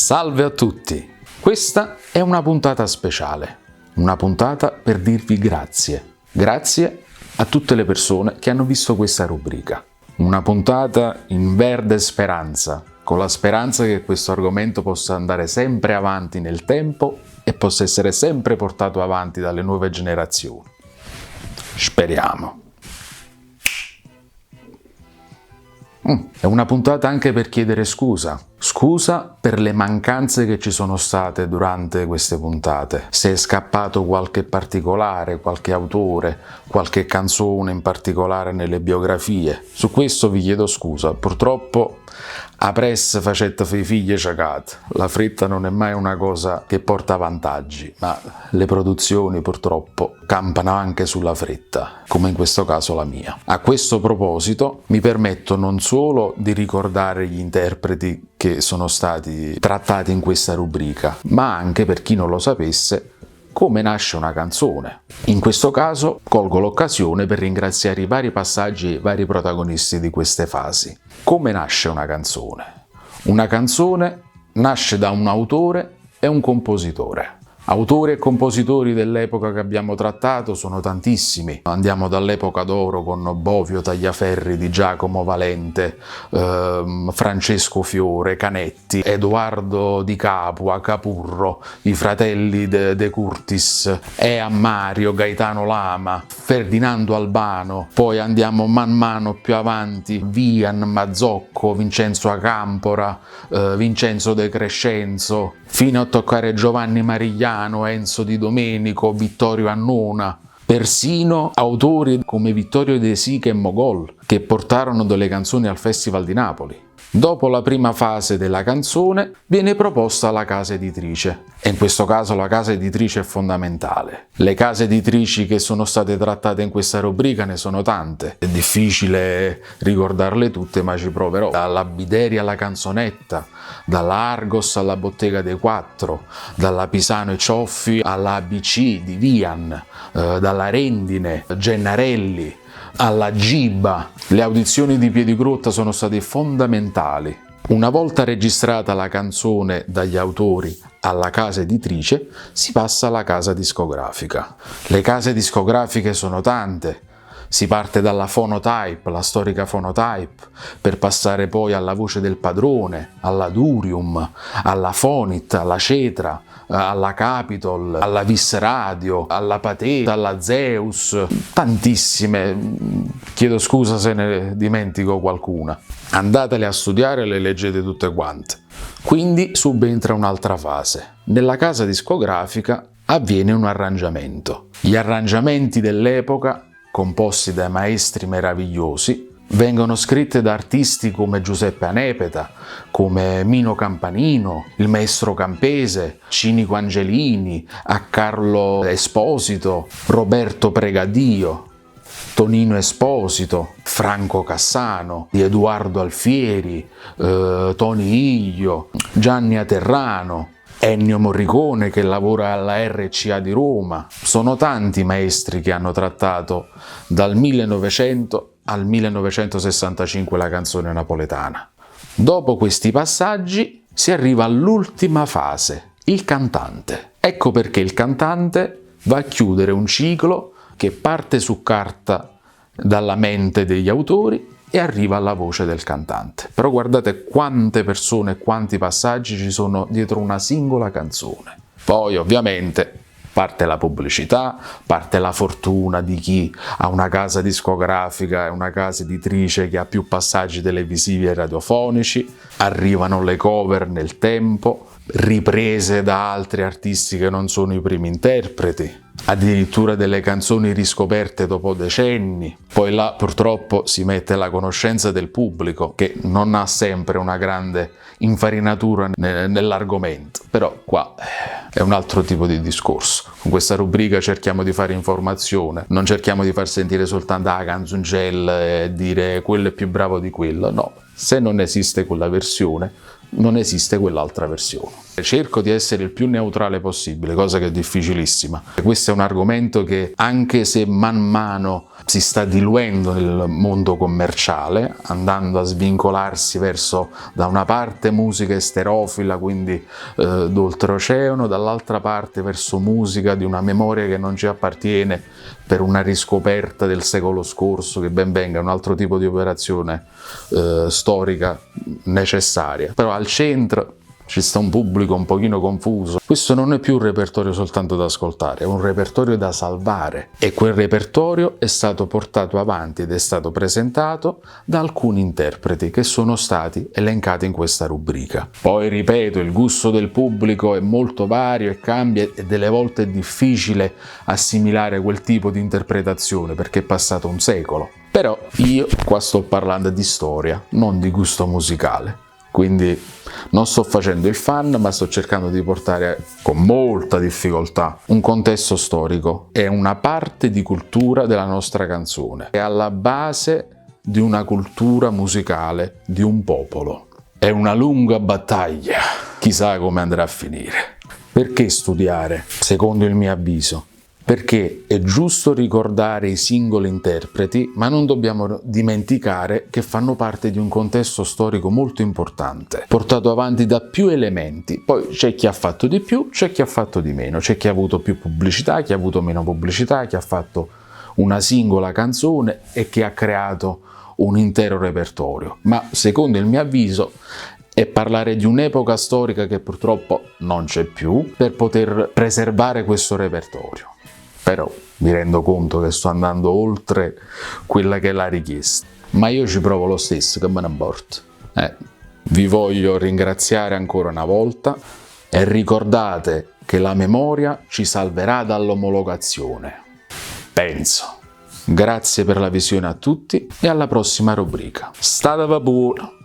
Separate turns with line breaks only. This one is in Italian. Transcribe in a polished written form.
Salve a tutti! Questa è una puntata speciale, una puntata per dirvi grazie. Grazie a tutte le persone che hanno visto questa rubrica. Una puntata in verde speranza, con la speranza che questo argomento possa andare sempre avanti nel tempo e possa essere sempre portato avanti dalle nuove generazioni. Speriamo. È una puntata anche per chiedere scusa. Scusa per le mancanze che ci sono state durante queste puntate. Se è scappato qualche particolare, qualche autore, qualche canzone in particolare nelle biografie. Su questo vi chiedo scusa. Purtroppo a pressa facetta fei figli ciacate. La fretta non è mai una cosa che porta vantaggi, ma le produzioni purtroppo campano anche sulla fretta, come in questo caso la mia. A questo proposito mi permetto non solo di ricordare gli interpreti che sono stati trattati in questa rubrica, ma anche, per chi non lo sapesse, come nasce una canzone. In questo caso colgo l'occasione per ringraziare i vari passaggi e i vari protagonisti di queste fasi. Come nasce una canzone? Una canzone nasce da un autore e un compositore. Autori e compositori dell'epoca che abbiamo trattato sono tantissimi. Andiamo dall'epoca d'oro con Bovio Tagliaferri di Giacomo Valente, Francesco Fiore, Canetti, Edoardo Di Capua, Capurro, i fratelli De Curtis, Ea Mario, Gaetano Lama, Ferdinando Albano. Poi andiamo man mano più avanti, Vian, Mazzocco, Vincenzo Acampora, Vincenzo De Crescenzo, fino a toccare Giovanni Marigliano, Enzo Di Domenico, Vittorio Annona, persino autori come Vittorio De Sica e Mogol, che portarono delle canzoni al Festival di Napoli. Dopo la prima fase della canzone viene proposta la casa editrice, e in questo caso la casa editrice è fondamentale. Le case editrici che sono state trattate in questa rubrica ne sono tante, è difficile ricordarle tutte, ma ci proverò. Dalla Bideri alla Canzonetta, dalla Argos alla Bottega dei Quattro, dalla Pisano e Cioffi alla ABC di Vian, dalla Rendine, Gennarelli, alla Giba. Le audizioni di Piedigrotta sono state fondamentali. Una volta registrata la canzone dagli autori alla casa editrice, si passa alla casa discografica. Le case discografiche sono tante. Si parte dalla Phonotype, la storica Phonotype, per passare poi alla Voce del Padrone, alla Durium, alla Fonit, alla Cetra, alla Capitol, alla Vis Radio, alla Pathé, alla Zeus, tantissime. Chiedo scusa se ne dimentico qualcuna. Andatele a studiare e le leggete tutte quante. Quindi subentra un'altra fase. Nella casa discografica avviene un arrangiamento. Gli arrangiamenti dell'epoca, composti da maestri meravigliosi, vengono scritte da artisti come Giuseppe Anepeta, come Mino Campanino, il maestro Campese, Cinico Angelini, a Carlo Esposito, Roberto Pregadio, Tonino Esposito, Franco Cassano, di Edoardo Alfieri, Toni Iglio, Gianni Aterrano, Ennio Morricone, che lavora alla RCA di Roma. Sono tanti i maestri che hanno trattato dal 1900 al 1965 la canzone napoletana. Dopo questi passaggi si arriva all'ultima fase, il cantante. Ecco perché il cantante va a chiudere un ciclo che parte su carta dalla mente degli autori e arriva alla voce del cantante. Però guardate quante persone, quanti passaggi ci sono dietro una singola canzone. Poi ovviamente parte la pubblicità, parte la fortuna di chi ha una casa discografica e una casa editrice che ha più passaggi televisivi e radiofonici, arrivano le cover nel tempo, riprese da altri artisti che non sono i primi interpreti, addirittura delle canzoni riscoperte dopo decenni. Poi là purtroppo si mette la conoscenza del pubblico, che non ha sempre una grande infarinatura nell'argomento, però qua è un altro tipo di discorso. Con questa rubrica cerchiamo di fare informazione, non cerchiamo di far sentire soltanto la canzoncella e dire quello è più bravo di quello. No, se non esiste quella versione, non esiste quell'altra versione. Cerco di essere il più neutrale possibile, cosa che è difficilissima. Questo è un argomento che, anche se man mano si sta diluendo nel mondo commerciale, andando a svincolarsi verso, da una parte, musica esterofila, quindi d'oltreoceano, dall'altra parte verso musica di una memoria che non ci appartiene, per una riscoperta del secolo scorso, che ben venga, un altro tipo di operazione storica necessaria. Però al centro ci sta un pubblico un pochino confuso. Questo non è più un repertorio soltanto da ascoltare, è un repertorio da salvare, e quel repertorio è stato portato avanti ed è stato presentato da alcuni interpreti che sono stati elencati in questa rubrica. Poi ripeto, il gusto del pubblico è molto vario e cambia, e delle volte è difficile assimilare quel tipo di interpretazione perché è passato un secolo. Però io qua sto parlando di storia, non di gusto musicale. Quindi non sto facendo il fan, ma sto cercando di portare con molta difficoltà un contesto storico e una parte di cultura della nostra canzone. È alla base di una cultura musicale di un popolo. È una lunga battaglia, chissà come andrà a finire. Perché studiare, secondo il mio avviso? Perché è giusto ricordare i singoli interpreti, ma non dobbiamo dimenticare che fanno parte di un contesto storico molto importante, portato avanti da più elementi. Poi c'è chi ha fatto di più, c'è chi ha fatto di meno, c'è chi ha avuto più pubblicità, chi ha avuto meno pubblicità, chi ha fatto una singola canzone e chi ha creato un intero repertorio. Ma secondo il mio avviso è parlare di un'epoca storica che purtroppo non c'è più, per poter preservare questo repertorio. Però mi rendo conto che sto andando oltre quella che è la richiesta, ma io ci provo lo stesso, che me ne importa. Vi voglio ringraziare ancora una volta e ricordate che la memoria ci salverà dall'omologazione. Penso. Grazie per la visione a tutti e alla prossima rubrica. State buono!